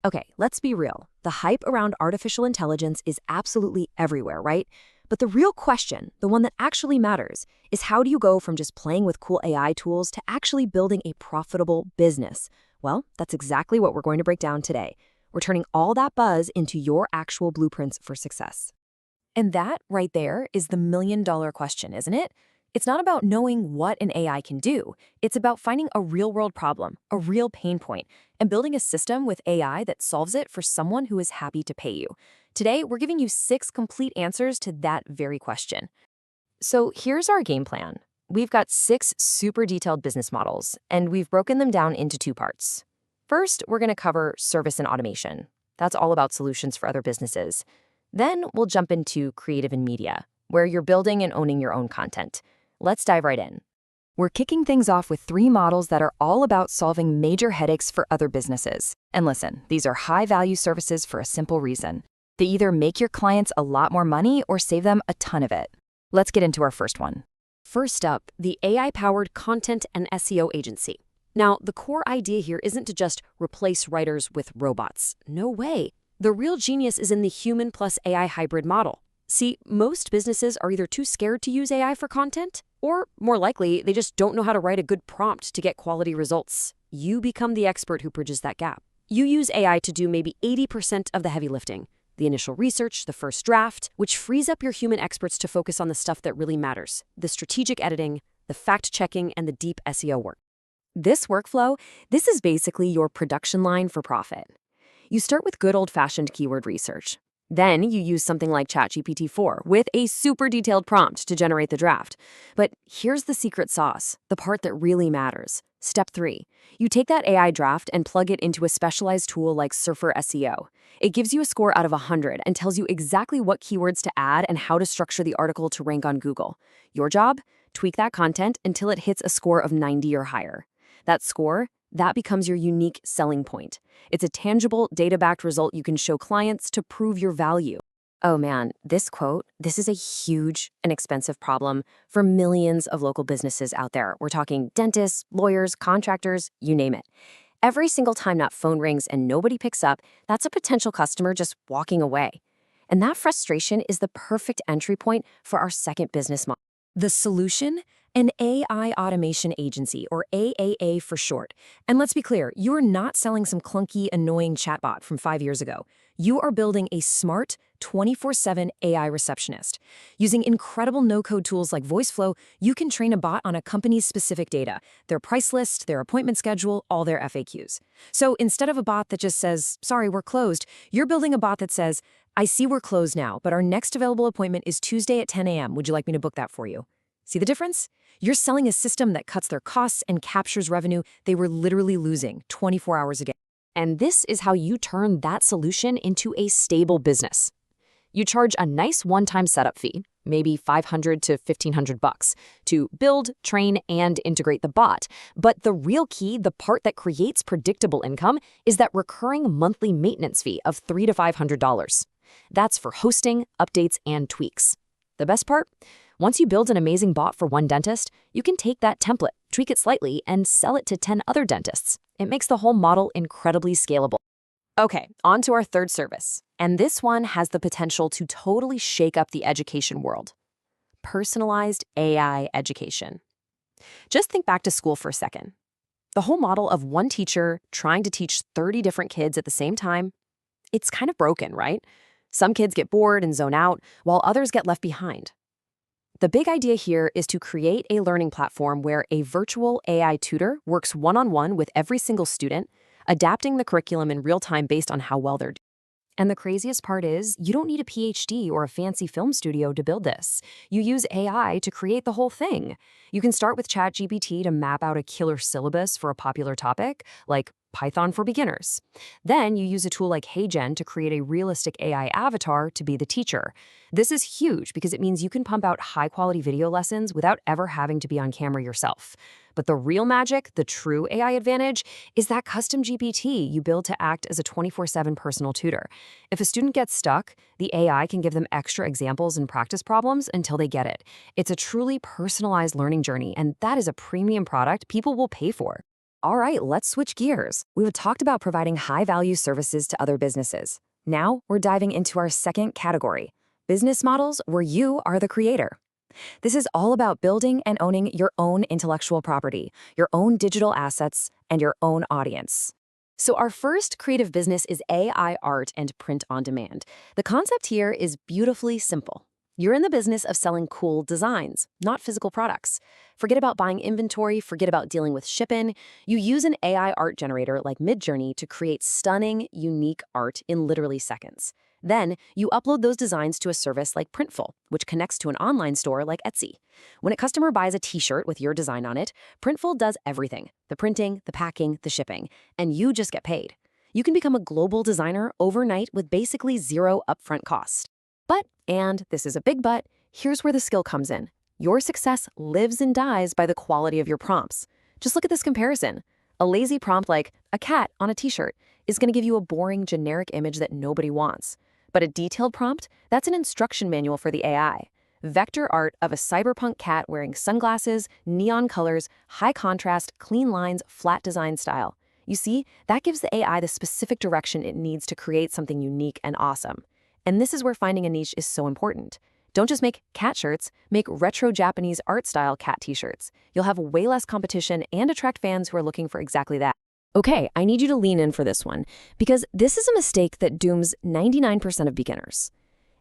Okay, let's be real. The hype around artificial intelligence is absolutely everywhere, right? But the real question, the one that actually matters, is how do you go from just playing with cool AI tools to actually building a profitable business? Well, that's exactly what we're going to break down today. We're turning all that buzz into your actual blueprints for success. And that right there is the million-dollar question, isn't it? It's not about knowing what an AI can do. It's about finding a real-world problem, a real pain point, and building a system with AI that solves it for someone who is happy to pay you. Today, we're giving you 6 complete answers to that very question. So here's our game plan. We've got 6 super detailed business models, and we've broken them down into 2 parts. First, we're going to cover service and automation. That's all about solutions for other businesses. Then we'll jump into creative and media, where you're building and owning your own content. Let's dive right in. We're kicking things off with 3 models that are all about solving major headaches for other businesses. And listen, these are high-value services for a simple reason. They either make your clients a lot more money or save them a ton of it. Let's get into our first one. First up, the AI-powered content and SEO agency. Now, the core idea here isn't to just replace writers with robots. No way. The real genius is in the human plus AI hybrid model. See, most businesses are either too scared to use AI for content, or more likely, they just don't know how to write a good prompt to get quality results. You become the expert who bridges that gap. You use AI to do maybe 80% of the heavy lifting, the initial research, the first draft, which frees up your human experts to focus on the stuff that really matters, the strategic editing, the fact-checking, and the deep SEO work. This workflow, this is basically your production line for profit. You start with good old-fashioned keyword research. Then you use something like ChatGPT-4 with a super detailed prompt to generate the draft. But here's the secret sauce, the part that really matters. Step 3. You take that AI draft and plug it into a specialized tool like Surfer SEO. It gives you a score out of 100 and tells you exactly what keywords to add and how to structure the article to rank on Google. Your job? Tweak that content until it hits a score of 90 or higher. That score, that becomes your unique selling point. It's a tangible, data-backed result you can show clients to prove your value. Oh man, this is a huge and expensive problem for millions of local businesses out there. We're talking dentists, lawyers, contractors, you name it. Every single time that phone rings and nobody picks up, that's a potential customer just walking away. And that frustration is the perfect entry point for our second business model. The solution? An AI automation agency, or AAA for short. And let's be clear, you're not selling some clunky, annoying chatbot from 5 years ago. You are building a smart, 24/7 AI receptionist. Using incredible no-code tools like VoiceFlow, you can train a bot on a company's specific data, their price list, their appointment schedule, all their FAQs. So instead of a bot that just says, "Sorry, we're closed," you're building a bot that says, "I see we're closed now, but our next available appointment is Tuesday at 10 a.m. Would you like me to book that for you?" See the difference? You're selling a system that cuts their costs and captures revenue they were literally losing 24 hours ago. And this is how you turn that solution into a stable business. You charge a nice one-time setup fee, maybe $500 to $1,500 to build, train, and integrate the bot. But the real key, the part that creates predictable income, is that recurring monthly maintenance fee of $300 to $500. That's for hosting, updates, and tweaks. The best part? Once you build an amazing bot for one dentist, you can take that template, tweak it slightly, and sell it to 10 other dentists. It makes the whole model incredibly scalable. Okay, on to our third service. And this one has the potential to totally shake up the education world. Personalized AI education. Just think back to school for a second. The whole model of one teacher trying to teach 30 different kids at the same time, it's kind of broken, right? Some kids get bored and zone out, while others get left behind. The big idea here is to create a learning platform where a virtual AI tutor works one-on-one with every single student, adapting the curriculum in real time based on how well they're doing. And the craziest part is, you don't need a PhD or a fancy film studio to build this. You use AI to create the whole thing. You can start with ChatGPT to map out a killer syllabus for a popular topic, like Python for beginners. Then you use a tool like HeyGen to create a realistic AI avatar to be the teacher. This is huge because it means you can pump out high-quality video lessons without ever having to be on camera yourself. But the real magic, the true AI advantage, is that custom GPT you build to act as a 24/7 personal tutor. If a student gets stuck, the AI can give them extra examples and practice problems until they get it. It's a truly personalized learning journey, and that is a premium product people will pay for. All right, let's switch gears. We've talked about providing high-value services to other businesses. Now we're diving into our second category, business models where you are the creator. This is all about building and owning your own intellectual property, your own digital assets, and your own audience. So our first creative business is AI art and print on demand. The concept here is beautifully simple. You're in the business of selling cool designs, not physical products. Forget about buying inventory, forget about dealing with shipping. You use an AI art generator like Midjourney to create stunning, unique art in literally seconds. Then, you upload those designs to a service like Printful, which connects to an online store like Etsy. When a customer buys a t-shirt with your design on it, Printful does everything, the printing, the packing, the shipping, and you just get paid. You can become a global designer overnight with basically zero upfront cost. But, and this is a big but, here's where the skill comes in. Your success lives and dies by the quality of your prompts. Just look at this comparison. A lazy prompt like, a cat on a t-shirt, is going to give you a boring, generic image that nobody wants. But a detailed prompt, that's an instruction manual for the AI. Vector art of a cyberpunk cat wearing sunglasses, neon colors, high contrast, clean lines, flat design style. You see, that gives the AI the specific direction it needs to create something unique and awesome. And this is where finding a niche is so important. Don't just make cat shirts, make retro Japanese art style cat t-shirts. You'll have way less competition and attract fans who are looking for exactly that. Okay, I need you to lean in for this one, because this is a mistake that dooms 99% of beginners.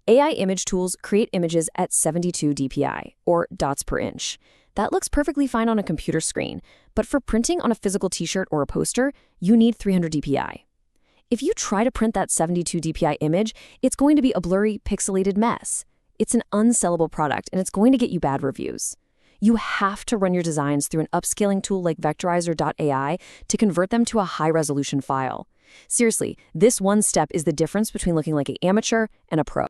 AI image tools create images at 72 dpi, or dots per inch. That looks perfectly fine on a computer screen, but for printing on a physical t-shirt or a poster, you need 300 dpi. If you try to print that 72 dpi image, it's going to be a blurry, pixelated mess. It's an unsellable product, and it's going to get you bad reviews. You have to run your designs through an upscaling tool like Vectorizer.ai to convert them to a high-resolution file. Seriously, this one step is the difference between looking like an amateur and a pro.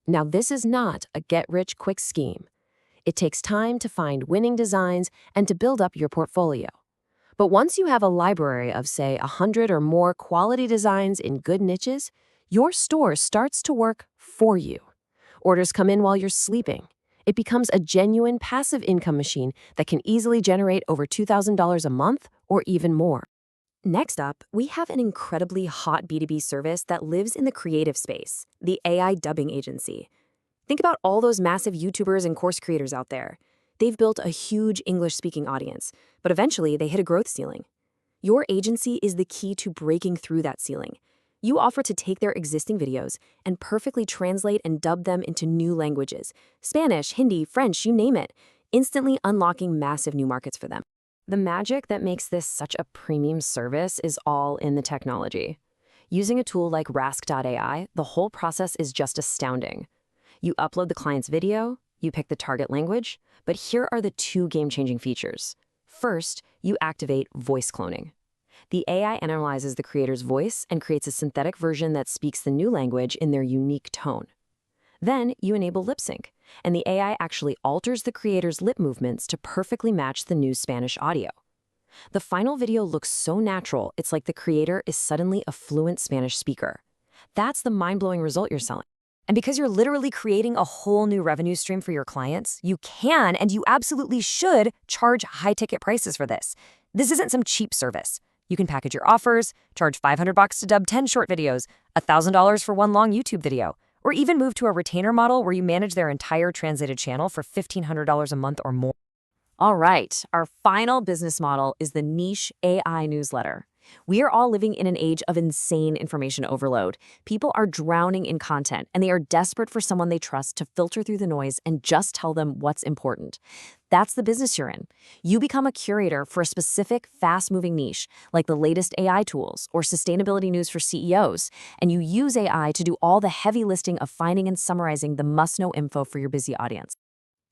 Now, this is not a get-rich-quick scheme. It takes time to find winning designs and to build up your portfolio. But once you have a library of, say, 100 or more quality designs in good niches, your store starts to work for you. Orders come in while you're sleeping. It becomes a genuine passive income machine that can easily generate over $2,000 a month or even more. Next up, we have an incredibly hot B2B service that lives in the creative space, the AI dubbing agency. Think about all those massive YouTubers and course creators out there. They've built a huge English-speaking audience, but eventually they hit a growth ceiling. Your agency is the key to breaking through that ceiling. You offer to take their existing videos and perfectly translate and dub them into new languages, Spanish, Hindi, French, you name it, instantly unlocking massive new markets for them. The magic that makes this such a premium service is all in the technology. Using a tool like Rask.ai, the whole process is just astounding. You upload the client's video, you pick the target language, but here are the two game-changing features. First, you activate voice cloning. The AI analyzes the creator's voice and creates a synthetic version that speaks the new language in their unique tone. Then you enable lip sync, and the AI actually alters the creator's lip movements to perfectly match the new Spanish audio. The final video looks so natural, it's like the creator is suddenly a fluent Spanish speaker. That's the mind-blowing result you're selling. And because you're literally creating a whole new revenue stream for your clients, you can and you absolutely should charge high-ticket prices for this. This isn't some cheap service. You can package your offers, charge $500 to dub 10 short videos, $1,000 for one long YouTube video, or even move to a retainer model where you manage their entire translated channel for $1,500 a month or more. All right, our final business model is the niche AI newsletter. We are all living in an age of insane information overload. People are drowning in content, and they are desperate for someone they trust to filter through the noise and just tell them what's important. That's the business you're in. You become a curator for a specific, fast-moving niche, like the latest AI tools or sustainability news for CEOs, and you use AI to do all the heavy lifting of finding and summarizing the must-know info for your busy audience.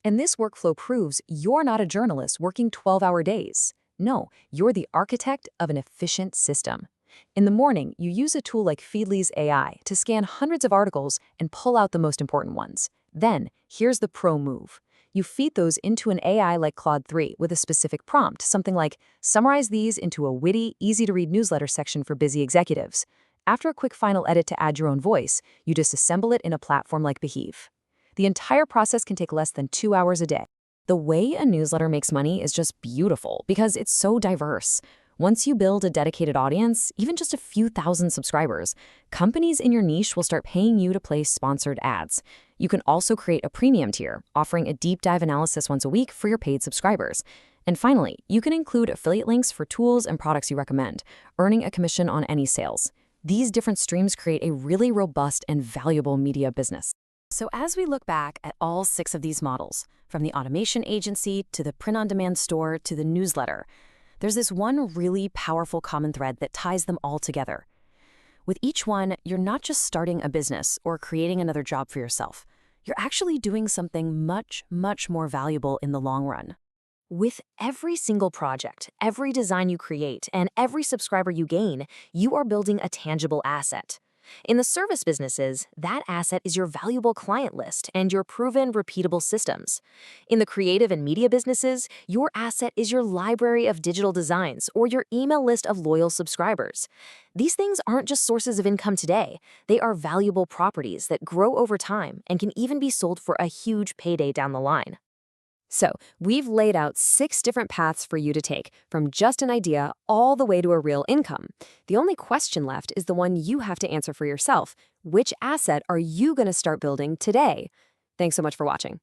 And this workflow proves you're not a journalist working 12-hour days. No, you're the architect of an efficient system. In the morning, you use a tool like Feedly's AI to scan hundreds of articles and pull out the most important ones. Then, here's the pro move. You feed those into an AI like Claude 3 with a specific prompt, something like, summarize these into a witty, easy-to-read newsletter section for busy executives. After a quick final edit to add your own voice, you disassemble it in a platform like Behave. The entire process can take less than 2 hours a day. The way a newsletter makes money is just beautiful because it's so diverse. Once you build a dedicated audience, even just a few thousand subscribers, companies in your niche will start paying you to place sponsored ads. You can also create a premium tier, offering a deep dive analysis once a week for your paid subscribers. And finally, you can include affiliate links for tools and products you recommend, earning a commission on any sales. These different streams create a really robust and valuable media business. So as we look back at all 6 of these models, from the automation agency to the print-on-demand store to the newsletter, there's this one really powerful common thread that ties them all together. With each one, you're not just starting a business or creating another job for yourself. You're actually doing something much, much more valuable in the long run. With every single project, every design you create, and every subscriber you gain, you are building a tangible asset. In the service businesses, that asset is your valuable client list and your proven, repeatable systems. In the creative and media businesses, your asset is your library of digital designs or your email list of loyal subscribers. These things aren't just sources of income today. They are valuable properties that grow over time and can even be sold for a huge payday down the line. So, we've laid out 6 different paths for you to take, from just an idea all the way to a real income. The only question left is the one you have to answer for yourself. Which asset are you going to start building today? Thanks so much for watching.